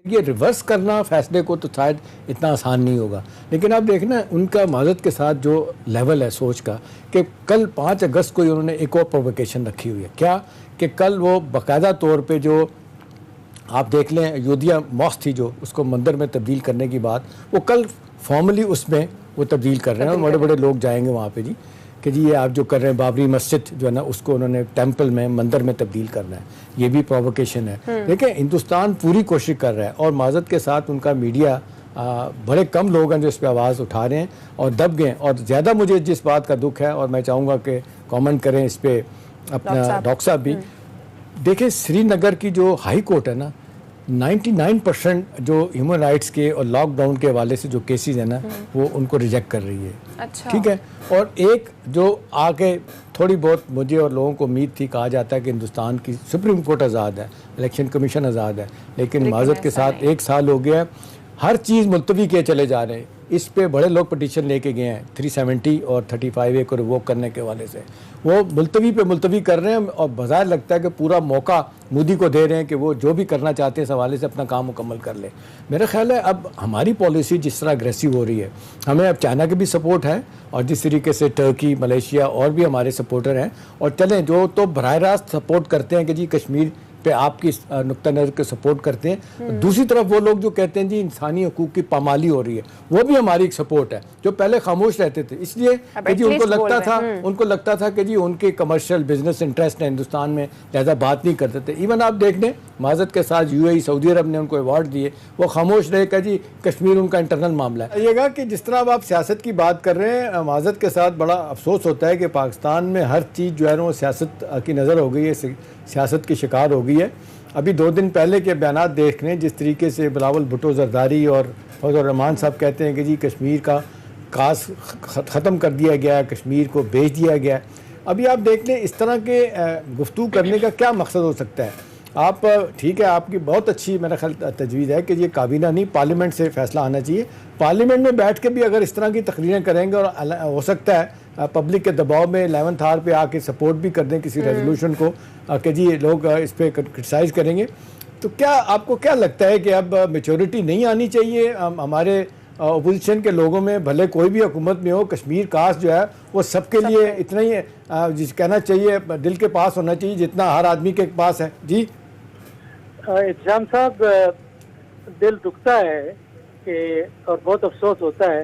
ये रिवर्स करना फैसले को तो शायद इतना आसान नहीं होगा, लेकिन आप देखना उनका माजरत के साथ जो लेवल है सोच का कि कल 5 अगस्त को उन्होंने एक और प्रोवोकेशन रखी हुई है। क्या कि कल वो बाकायदा तौर पे जो आप देख लें अयोध्या मॉस्क थी जो उसको मंदिर में तब्दील करने की बात, वो कल फॉर्मली उसमें वो तब्दील कर रहे हैं और बड़े बड़े लोग जाएंगे वहाँ पे जी कि जी ये आप जो कर रहे हैं बाबरी मस्जिद जो है ना उसको उन्होंने टेंपल में मंदिर में तब्दील करना है, ये भी प्रोवोकेशन है। देखिए हिंदुस्तान पूरी कोशिश कर रहा है और माजरत के साथ उनका मीडिया बड़े कम लोग हैं जो इस पर आवाज़ उठा रहे हैं और दब गए। और ज़्यादा मुझे जिस बात का दुख है और मैं चाहूँगा कि कमेंट करें इस पर अपना डॉक्टर साहब भी, देखिए श्रीनगर की जो हाई कोर्ट है ना 99% जो ह्यूमन राइट्स के और लॉकडाउन के हवाले से जो केसेस हैं ना वो उनको रिजेक्ट कर रही है। अच्छा। ठीक है। और एक जो आगे थोड़ी बहुत मुझे और लोगों को उम्मीद थी, कहा जाता है कि हिंदुस्तान की सुप्रीम कोर्ट आज़ाद है, इलेक्शन कमीशन आज़ाद है, लेकिन माजरत के साथ 1 साल हो गया, हर चीज़ मुलतवी किए चले जा रहे हैं। इस पे बड़े लोग पटिशन लेके गए हैं 370 और 35A को रिवोक करने के हवाले से, वो मुलतवी पे मुलतवी कर रहे हैं और बाज़ार लगता है कि पूरा मौका मोदी को दे रहे हैं कि वो जो भी करना चाहते हैं इस हवाले से अपना काम मुकम्मल कर ले। मेरा ख्याल है अब हमारी पॉलिसी जिस तरह अग्रेसिव हो रही है, हमें अब चाइना की भी सपोर्ट है और जिस तरीके से टर्की, मलेशिया और भी हमारे सपोर्टर हैं, और चलें जो तो बराह रास्त सपोर्ट करते हैं कि जी कश्मीर पे आपकी नुक्ता नज़र के सपोर्ट करते हैं, दूसरी तरफ वो लोग जो कहते हैं जी इंसानी हकूक़ की पामाली हो रही है, वो भी हमारी एक सपोर्ट है, जो पहले खामोश रहते थे इसलिए कि जी उनको लगता था कि जी उनके कमर्शियल बिजनेस इंटरेस्ट है हिंदुस्तान में, लिहाजा बात नहीं करते थे। इवन आप देख लें माजरत के साथ UAE सऊदी अरब ने उनको अवार्ड दिए, वो खामोश रहे कि जी कश्मीर उनका इंटरनल मामला है। ये कि जिस तरह आप सियासत की बात कर रहे हैं, माजरत के साथ बड़ा अफसोस होता है कि पाकिस्तान में हर चीज़ जो है वो सियासत की नज़र हो गई है, सियासत की शिकार हो गई है। अभी 2 दिन पहले के बयानात देख रहे हैं जिस तरीके से बिलावल भुट्टो जरदारी और फजल रहमान साहब कहते हैं कि जी कश्मीर का कास ख़त्म कर दिया गया, कश्मीर को बेच दिया गया। अभी आप देख लें इस तरह के गुफ्तगू करने का क्या मकसद हो सकता है। आप ठीक है, आपकी बहुत अच्छी मेरा ख्याल तजवीज़ है कि ये काबीना नहीं पार्लियामेंट से फैसला आना चाहिए। पार्लियामेंट में बैठ के भी अगर इस तरह की तकरीरें करेंगे और हो सकता है पब्लिक के दबाव में 11th आवर पे आके सपोर्ट भी कर दें किसी रेजोल्यूशन को कि जी लोग इस पर क्रिटिसाइज़ करेंगे, तो क्या आपको क्या लगता है कि अब मेच्योरिटी नहीं आनी चाहिए हमारे अपोजिशन के लोगों में, भले कोई भी हुकूमत में हो, कश्मीर कास जो है वो सबके लिए इतना ही कहना चाहिए दिल के पास होना चाहिए जितना हर आदमी के पास है। जी इल्जाम साहब, दिल दुखता है कि और बहुत अफसोस होता है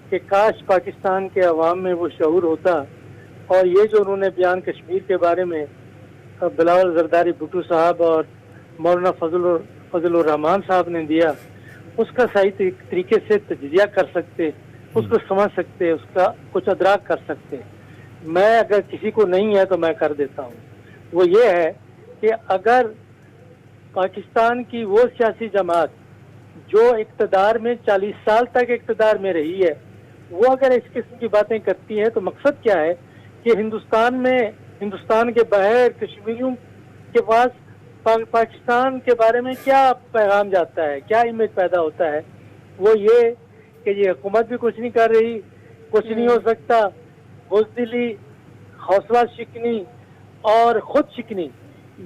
कि काश पाकिस्तान के अवाम में वो शऊर होता और ये जो उन्होंने बयान कश्मीर के बारे में बिलावल जरदारी भुट्टो साहब और मौलाना फजल रहमान साहब ने दिया, उसका सही तरीके से तजिया कर सकते, उसको समझ सकते, उसका कुछ अदराक कर सकते। मैं अगर किसी को नहीं है तो मैं कर देता हूँ। वो ये है कि अगर पाकिस्तान की वो सियासी जमात जो इक़्तिदार में 40 साल तक इक़्तिदार में रही है, वो अगर इस किस्म की बातें करती है तो मकसद क्या है कि हिंदुस्तान के बाहर कश्मीरियों के पास पाकिस्तान के बारे में क्या पैगाम जाता है, क्या इमेज पैदा होता है। वो ये कि ये हुकूमत भी कुछ नहीं कर रही, कुछ नहीं हो सकता, बुज़दिली, हौसला शिकनी और खुद शिकनी,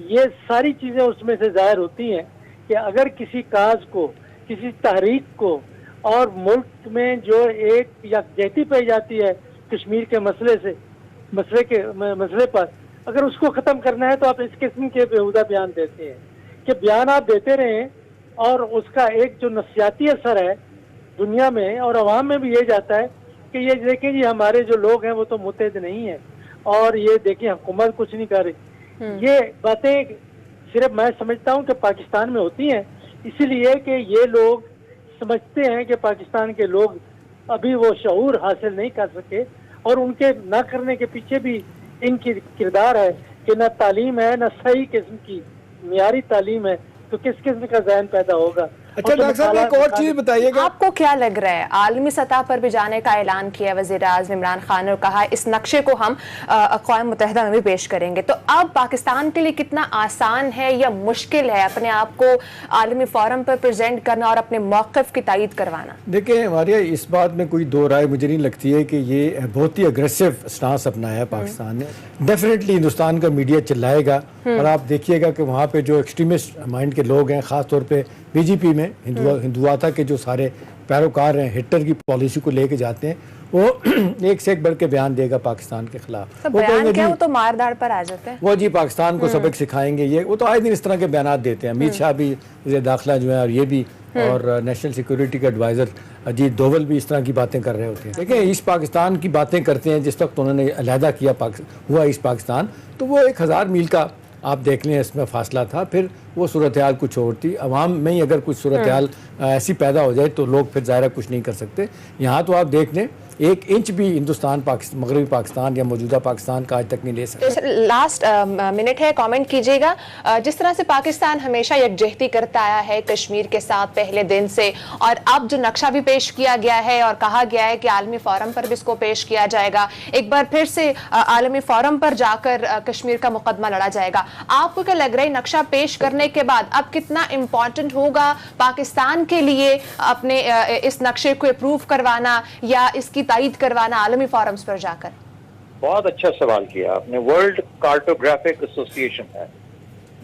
ये सारी चीज़ें उसमें से जाहिर होती हैं कि अगर किसी काज को, किसी तहरीक को और मुल्क में जो एक यकजहती पाई जाती है कश्मीर के मसले पर, अगर उसको ख़त्म करना है तो आप इस किस्म के बेहुदा बयान देते हैं कि बयान आप देते रहें और उसका एक जो नफसियाती असर है दुनिया में और अवाम में भी ये जाता है कि ये देखें जी हमारे जो लोग हैं वो तो मुतहद नहीं है और ये देखें हुकूमत कुछ नहीं कर रही। ये बातें सिर्फ मैं समझता हूँ कि पाकिस्तान में होती हैं इसीलिए कि ये लोग समझते हैं कि पाकिस्तान के लोग अभी वो शऊर हासिल नहीं कर सके और उनके ना करने के पीछे भी इनकी किरदार है कि न तालीम है, न सही किस्म की मियारी तालीम है, तो किस किस्म का ज़हन पैदा होगा। अच्छा डॉक्टर साहब एक और चीज बताइएगा, आपको क्या लग रहा है, आलमी सतह पर भी जाने का ऐलान किया वज़ीर-ए-आज़म इमरान खान ने और कहा इस नक्शे को हम अक़वाम मुत्तहिदा में भी पेश करेंगे, तो अब पाकिस्तान के लिए कितना आसान है या मुश्किल है अपने आप को आलमी फोरम पर प्रेजेंट करना और अपने मौक़िफ़ की तायीद करवाना? देखिए हमारे इस बात में कोई दो राय मुझे नहीं लगती है कि ये बहुत ही अग्रेसिव स्टांस अपनाया है पाकिस्तान ने। डेफिनेटली हिंदुस्तान का मीडिया चिल्लाएगा और आप देखिएगा कि वहाँ पे जो एक्सट्रीमिस्ट माइंड के लोग हैं, ख़ास तौर पे बीजेपी में हिंदुआता के जो सारे पैरोकार हैं, हिटलर की पॉलिसी को लेके जाते हैं, वो एक से एक बढ़ के बयान देगा पाकिस्तान के खिलाफ। तो वो बयान कहेंगे क्या, जी, वो तो मारदार पर आ जाते हैं। वो जी पाकिस्तान को सबक सिखाएंगे, ये वो तो आए दिन इस तरह के बयान देते हैं। अमित शाह भी, वज़ीर दाखिला जो है, और ये भी, और नेशनल सिक्योरिटी के एडवाइज़र अजीत डोवल भी इस तरह की बातें कर रहे होते हैं। देखिए, ईस्ट पाकिस्तान की बातें करते हैं जिस वक्त उन्होंने अलहदा किया हुआ ईस्ट पाकिस्तान, तो वो 1000 मील का आप देख लें इसमें फासला था। फिर वो सूरत हाल कुछ और थी। अवाम में ही अगर कुछ सूरत हाल ऐसी पैदा हो जाए तो लोग फिर ज़ाहिर कुछ नहीं कर सकते। यहाँ तो आप देख लें, 1 इंच भी हिंदुस्तान मगरबी पाकिस्तान या मौजूदा पाकिस्तान का आज तक नहीं ले सकते। लास्ट मिनट है, कमेंट कीजिएगा। जिस तरह से पाकिस्तान हमेशा यकजहती करता आया है कश्मीर के साथ पहले दिन से, और अब जो नक्शा भी पेश किया गया है और कहा गया है कि आलमी फोरम पर भी इसको पेश किया जाएगा, एक बार फिर से आलमी फोरम पर जाकर कश्मीर का मुकदमा लड़ा जाएगा। आपको क्या लग रहा है, नक्शा पेश करने के बाद अब कितना इम्पोर्टेंट होगा पाकिस्तान के लिए अपने इस नक्शे को अप्रूव करवाना या इसकी तायीद करवाना आलमी फोरम्स पर जाकर? बहुत अच्छा सवाल किया आपने। वर्ल्ड कार्टोग्राफिक एसोसिएशन है,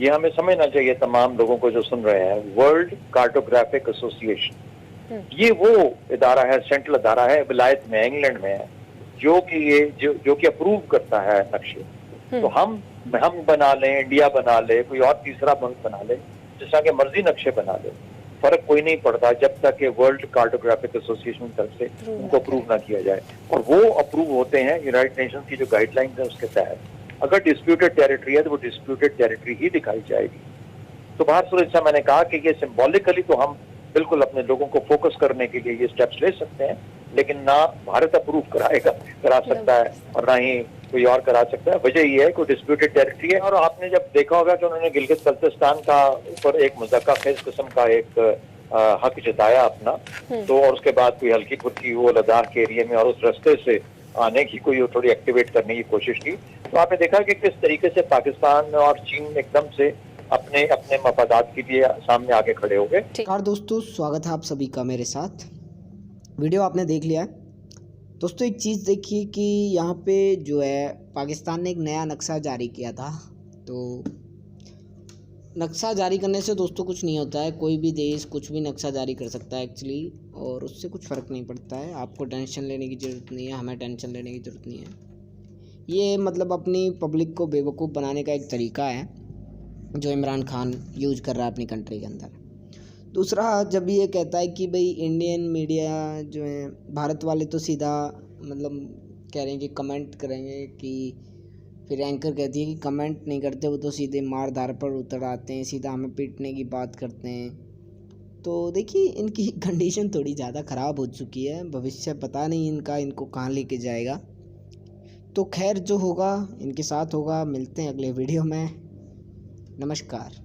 ये हमें समझना चाहिए तमाम लोगों को जो सुन रहे हैं। वर्ल्ड कार्टोग्राफिक एसोसिएशन ये वो इदारा है, सेंट्रल इदारा है, विलायत में, इंग्लैंड में है, जो कि अप्रूव करता है नक्शे। तो हम बना लें, इंडिया बना ले, कोई और तीसरा मुल्क बना ले, जिस तरह के मर्जी नक्शे बना ले, फर्क कोई नहीं पड़ता जब तक कि वर्ल्ड कार्टोग्राफिक एसोसिएशन की तरफ से उनको अप्रूव ना किया जाए। और वो अप्रूव होते हैं यूनाइटेड नेशंस की जो गाइडलाइंस है उसके तहत। अगर डिस्प्यूटेड टेरिटरी है तो वो डिस्प्यूटेड टेरिटरी ही दिखाई जाएगी। तो बाहर सूरज से मैंने कहा कि ये सिंबॉलिकली तो हम बिल्कुल अपने लोगों को फोकस करने के लिए ये स्टेप्स ले सकते हैं, लेकिन ना भारत अप्रूव करा सकता है और ना ही कोई और करा सकता है। वजह ये है कि डिस्प्यूटेड टेरिटरी है। और आपने जब देखा होगा कि उन्होंने गिलगित बल्तिस्तान का ऊपर एक मुज़क्का खेज किस्म का एक हक जताया अपना, तो और उसके बाद कोई हल्की फुल्की वो लद्दाख के एरिया में और उस रास्ते से आने की कोई थोड़ी एक्टिवेट करने की कोशिश की। तो आपने देखा कि किस तरीके से पाकिस्तान और चीन एकदम से अपने मफादात के लिए सामने आगे खड़े हो गए। और दोस्तों, स्वागत है आप सभी का मेरे साथ। वीडियो आपने देख लिया है दोस्तों। एक चीज़ देखिए कि यहाँ पे जो है पाकिस्तान ने एक नया नक्शा जारी किया था। तो नक्शा जारी करने से दोस्तों कुछ नहीं होता है, कोई भी देश कुछ भी नक्शा जारी कर सकता है एक्चुअली, और उससे कुछ फ़र्क नहीं पड़ता है। आपको टेंशन लेने की ज़रूरत नहीं है, हमें टेंशन लेने की ज़रूरत नहीं है। ये मतलब अपनी पब्लिक को बेवकूफ़ बनाने का एक तरीका है जो इमरान खान यूज कर रहा है अपनी कंट्री के अंदर। दूसरा, जब ये कहता है कि भाई इंडियन मीडिया जो है, भारत वाले तो सीधा मतलब कह रहे हैं कि कमेंट करेंगे, कि फिर एंकर कहती है कि कमेंट नहीं करते, वो तो सीधे मार धार पर उतर आते हैं, सीधा हमें पीटने की बात करते हैं। तो देखिए, इनकी कंडीशन थोड़ी ज़्यादा ख़राब हो चुकी है, भविष्य पता नहीं इनको कहाँ लेके जाएगा। तो खैर, जो होगा इनके साथ होगा। मिलते हैं अगले वीडियो में। नमस्कार।